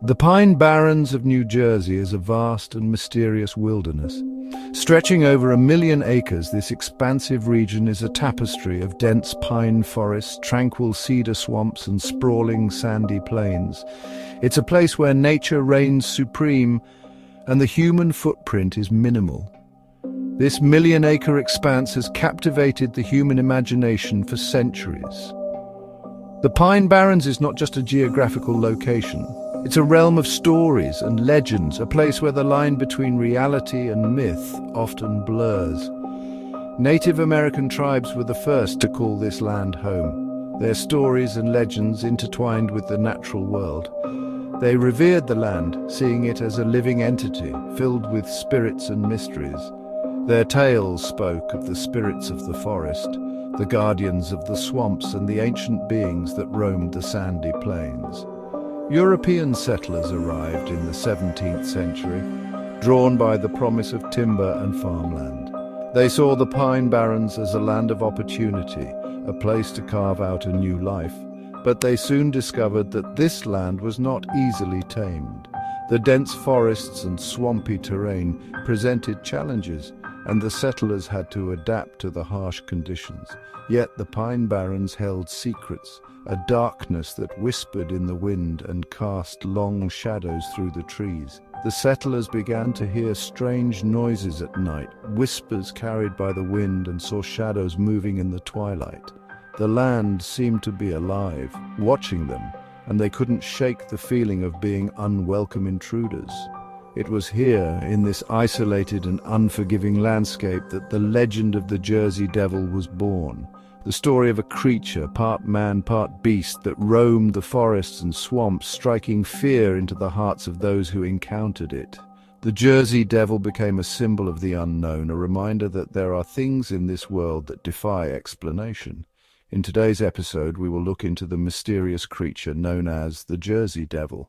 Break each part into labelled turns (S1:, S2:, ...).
S1: The Pine Barrens of New Jersey is a vast and mysterious wilderness. Stretching over 1,000,000 acres, this expansive region is a tapestry of dense pine forests, tranquil cedar swamps, and sprawling sandy plains. It's a place where nature reigns supreme and the human footprint is minimal. This million-acre expanse has captivated the human imagination for centuries. The Pine Barrens is not just a geographical location. It's a realm of stories and legends, a place where the line between reality and myth often blurs. Native American tribes were the first to call this land home, their stories and legends intertwined with the natural world. They revered the land, seeing it as a living entity, filled with spirits and mysteries. Their tales spoke of the spirits of the forest, the guardians of the swamps, and the ancient beings that roamed the sandy plains. European settlers arrived in the 17th century, drawn by the promise of timber and farmland. They saw the Pine Barrens as a land of opportunity, a place to carve out a new life. But they soon discovered that this land was not easily tamed. The dense forests and swampy terrain presented challenges, and the settlers had to adapt to the harsh conditions. Yet the Pine Barrens held secrets, a darkness that whispered in the wind and cast long shadows through the trees. The settlers began to hear strange noises at night, whispers carried by the wind, and saw shadows moving in the twilight. The land seemed to be alive, watching them, and they couldn't shake the feeling of being unwelcome intruders. It was here, in this isolated and unforgiving landscape, that the legend of the Jersey Devil was born. The story of a creature, part man, part beast, that roamed the forests and swamps, striking fear into the hearts of those who encountered it. The Jersey Devil became a symbol of the unknown, a reminder that there are things in this world that defy explanation. In today's episode, we will look into the mysterious creature known as the Jersey Devil.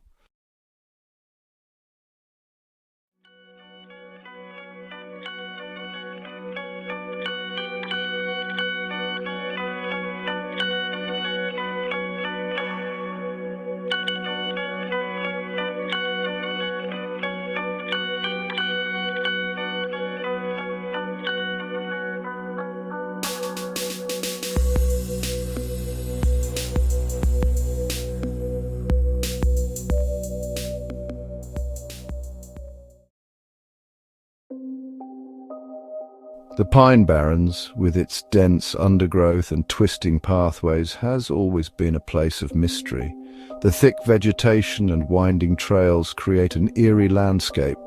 S1: The Pine Barrens, with its dense undergrowth and twisting pathways, has always been a place of mystery. The thick vegetation and winding trails create an eerie landscape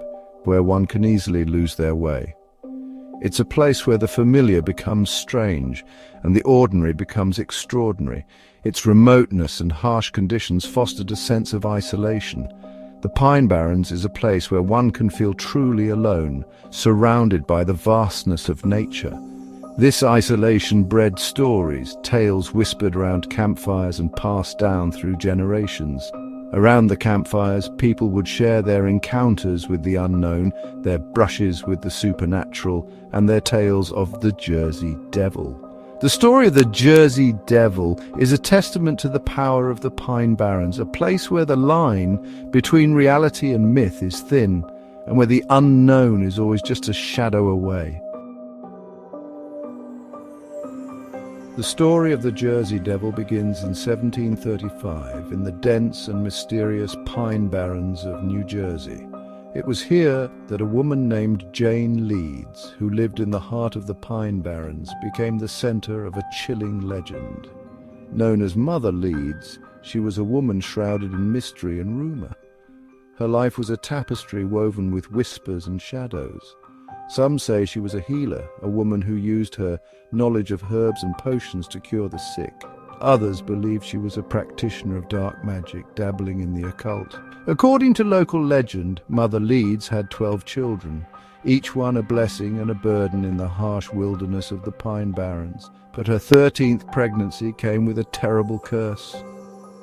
S1: where one can easily lose their way. It's a place where the familiar becomes strange and the ordinary becomes extraordinary. Its remoteness and harsh conditions fostered a sense of isolation. The Pine Barrens is a place where one can feel truly alone, surrounded by the vastness of nature. This isolation bred stories, tales whispered around campfires and passed down through generations. Around the campfires, people would share their encounters with the unknown, their brushes with the supernatural, and their tales of the Jersey Devil. The story of the Jersey Devil is a testament to the power of the Pine Barrens, a place where the line between reality and myth is thin, and where the unknown is always just a shadow away. The story of the Jersey Devil begins in 1735 in the dense and mysterious Pine Barrens of New Jersey. It was here that a woman named Jane Leeds, who lived in the heart of the Pine Barrens, became the center of a chilling legend. Known as Mother Leeds, she was a woman shrouded in mystery and rumor. Her life was a tapestry woven with whispers and shadows. Some say she was a healer, a woman who used her knowledge of herbs and potions to cure the sick. Others believe she was a practitioner of dark magic, dabbling in the occult. According to local legend, Mother Leeds had 12 children, each one a blessing and a burden in the harsh wilderness of the Pine Barrens. But her 13th pregnancy came with a terrible curse.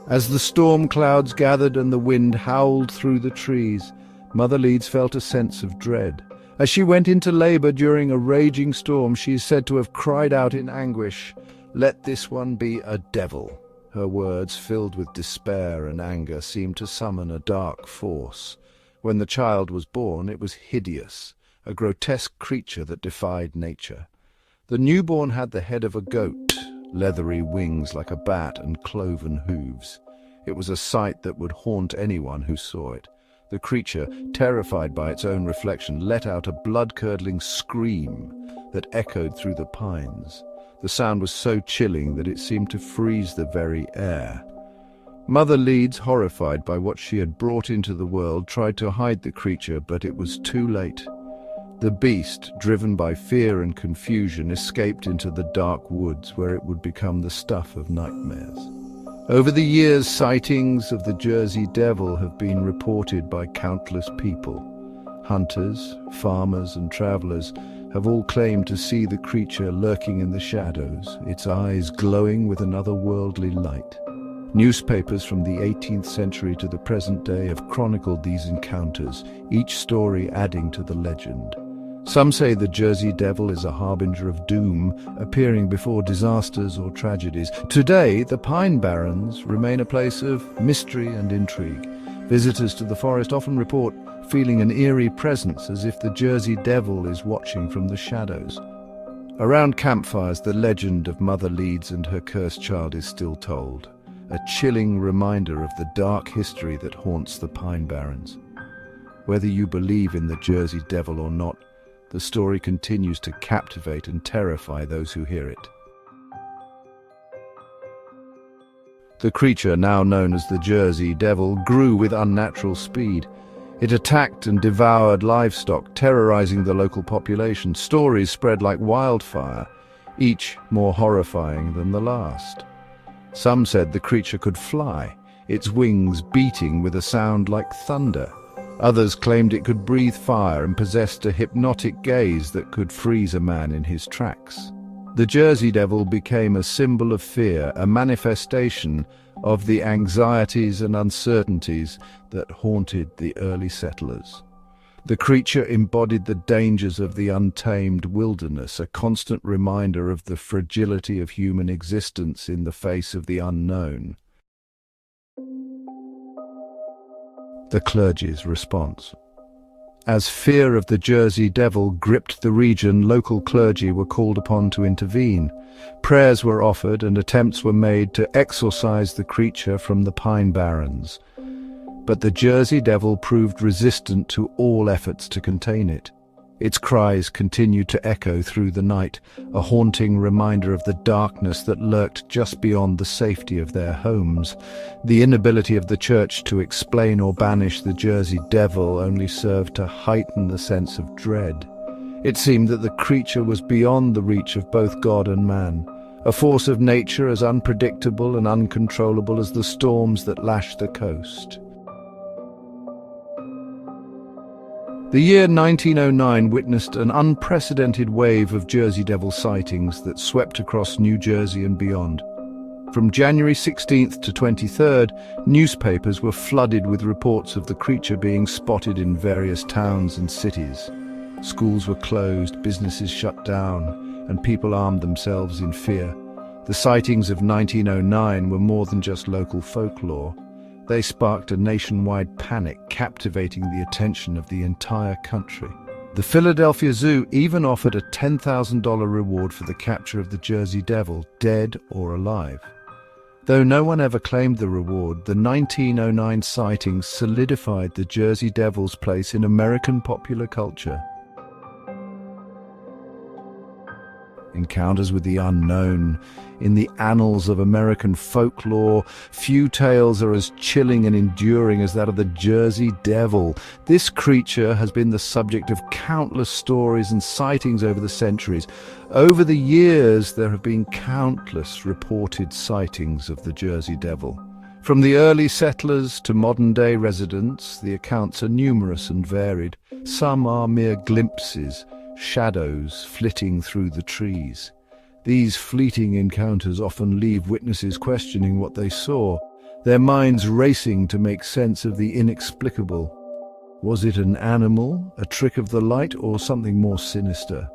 S1: As the storm clouds gathered and the wind howled through the trees, Mother Leeds felt a sense of dread. As she went into labor during a raging storm, she is said to have cried out in anguish, "Let this one be a devil." Her words, filled with despair and anger, seemed to summon a dark force. When the child was born, it was hideous, a grotesque creature that defied nature. The newborn had the head of a goat, leathery wings like a bat, and cloven hooves. It was a sight that would haunt anyone who saw it. The creature, terrified by its own reflection, let out a blood-curdling scream that echoed through the pines. The sound was so chilling that it seemed to freeze the very air. Mother Leeds, horrified by what she had brought into the world, tried to hide the creature, but it was too late. The beast, driven by fear and confusion, escaped into the dark woods where it would become the stuff of nightmares. Over the years, sightings of the Jersey Devil have been reported by countless people. Hunters, farmers, and travelers have all claimed to see the creature lurking in the shadows, its eyes glowing with an otherworldly light. Newspapers from the 18th century to the present day have chronicled these encounters, each story adding to the legend. Some say the Jersey Devil is a harbinger of doom, appearing before disasters or tragedies. Today, the Pine Barrens remain a place of mystery and intrigue. Visitors to the forest often report feeling an eerie presence, as if the Jersey Devil is watching from the shadows. Around campfires, the legend of Mother Leeds and her cursed child is still told, a chilling reminder of the dark history that haunts the Pine Barrens. Whether you believe in the Jersey Devil or not, the story continues to captivate and terrify those who hear it. The creature, now known as the Jersey Devil, grew with unnatural speed. It attacked and devoured livestock, terrorizing the local population. Stories spread like wildfire, each more horrifying than the last. Some said the creature could fly, its wings beating with a sound like thunder. Others claimed it could breathe fire and possessed a hypnotic gaze that could freeze a man in his tracks. The Jersey Devil became a symbol of fear, a manifestation of the anxieties and uncertainties that haunted the early settlers. The creature embodied the dangers of the untamed wilderness, a constant reminder of the fragility of human existence in the face of the unknown. The clergy's response. As fear of the Jersey Devil gripped the region, local clergy were called upon to intervene. Prayers were offered and attempts were made to exorcise the creature from the Pine Barrens. But the Jersey Devil proved resistant to all efforts to contain it. Its cries continued to echo through the night, a haunting reminder of the darkness that lurked just beyond the safety of their homes. The inability of the church to explain or banish the Jersey Devil only served to heighten the sense of dread. It seemed that the creature was beyond the reach of both God and man, a force of nature as unpredictable and uncontrollable as the storms that lash the coast. The year 1909 witnessed an unprecedented wave of Jersey Devil sightings that swept across New Jersey and beyond. From January 16th to 23rd, newspapers were flooded with reports of the creature being spotted in various towns and cities. Schools were closed, businesses shut down, and people armed themselves in fear. The sightings of 1909 were more than just local folklore. They sparked a nationwide panic, captivating the attention of the entire country. The Philadelphia Zoo even offered a $10,000 reward for the capture of the Jersey Devil, dead or alive. Though no one ever claimed the reward, the 1909 sightings solidified the Jersey Devil's place in American popular culture. Encounters with the unknown. In the annals of American folklore, few tales are as chilling and enduring as that of the Jersey Devil. This creature has been the subject of countless stories and sightings over the centuries. Over the years, there have been countless reported sightings of the Jersey Devil. From the early settlers to modern-day residents, the accounts are numerous and varied. Some are mere glimpses, shadows flitting through the trees. These fleeting encounters often leave witnesses questioning what they saw, their minds racing to make sense of the inexplicable. Was it an animal, a trick of the light, or something more sinister?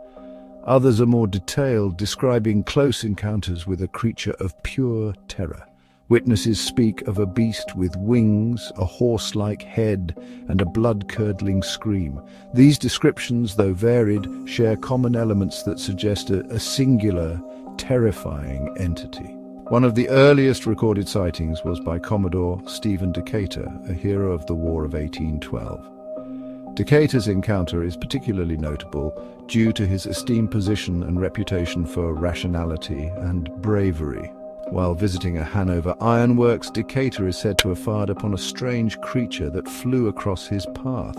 S1: Others are more detailed, describing close encounters with a creature of pure terror. Witnesses speak of a beast with wings, a horse-like head, and a blood-curdling scream. These descriptions, though varied, share common elements that suggest a singular, terrifying entity. One of the earliest recorded sightings was by Commodore Stephen Decatur, a hero of the War of 1812. Decatur's encounter is particularly notable due to his esteemed position and reputation for rationality and bravery. While visiting a Hanover ironworks, Decatur is said to have fired upon a strange creature that flew across his path.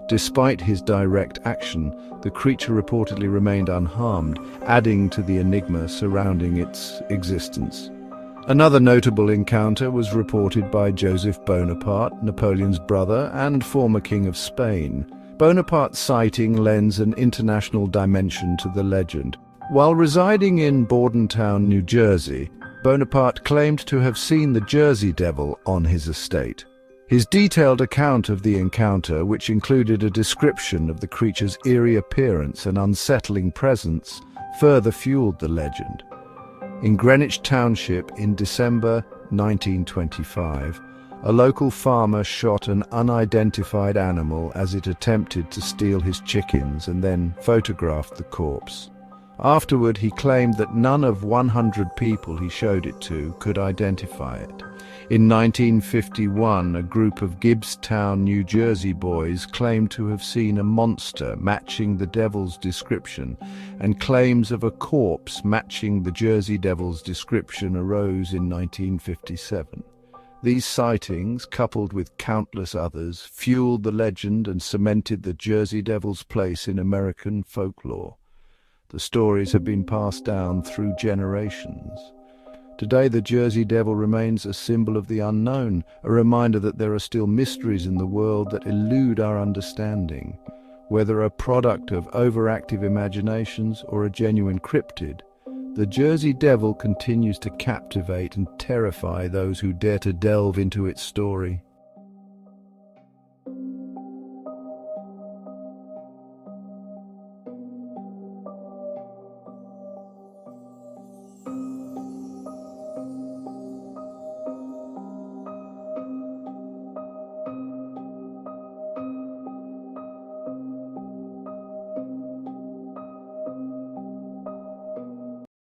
S1: Despite his direct action, the creature reportedly remained unharmed, adding to the enigma surrounding its existence. Another notable encounter was reported by Joseph Bonaparte, Napoleon's brother and former King of Spain. Bonaparte's sighting lends an international dimension to the legend. While residing in Bordentown, New Jersey, Bonaparte claimed to have seen the Jersey Devil on his estate. His detailed account of the encounter, which included a description of the creature's eerie appearance and unsettling presence, further fueled the legend. In Greenwich Township in December 1925, a local farmer shot an unidentified animal as it attempted to steal his chickens and then photographed the corpse. Afterward, he claimed that none of 100 people he showed it to could identify it. In 1951, a group of Gibbstown, New Jersey boys claimed to have seen a monster matching the devil's description, and claims of a corpse matching the Jersey Devil's description arose in 1957. These sightings, coupled with countless others, fueled the legend and cemented the Jersey Devil's place in American folklore. The stories have been passed down through generations. Today, the Jersey Devil remains a symbol of the unknown, a reminder that there are still mysteries in the world that elude our understanding. Whether a product of overactive imaginations or a genuine cryptid, the Jersey Devil continues to captivate and terrify those who dare to delve into its story.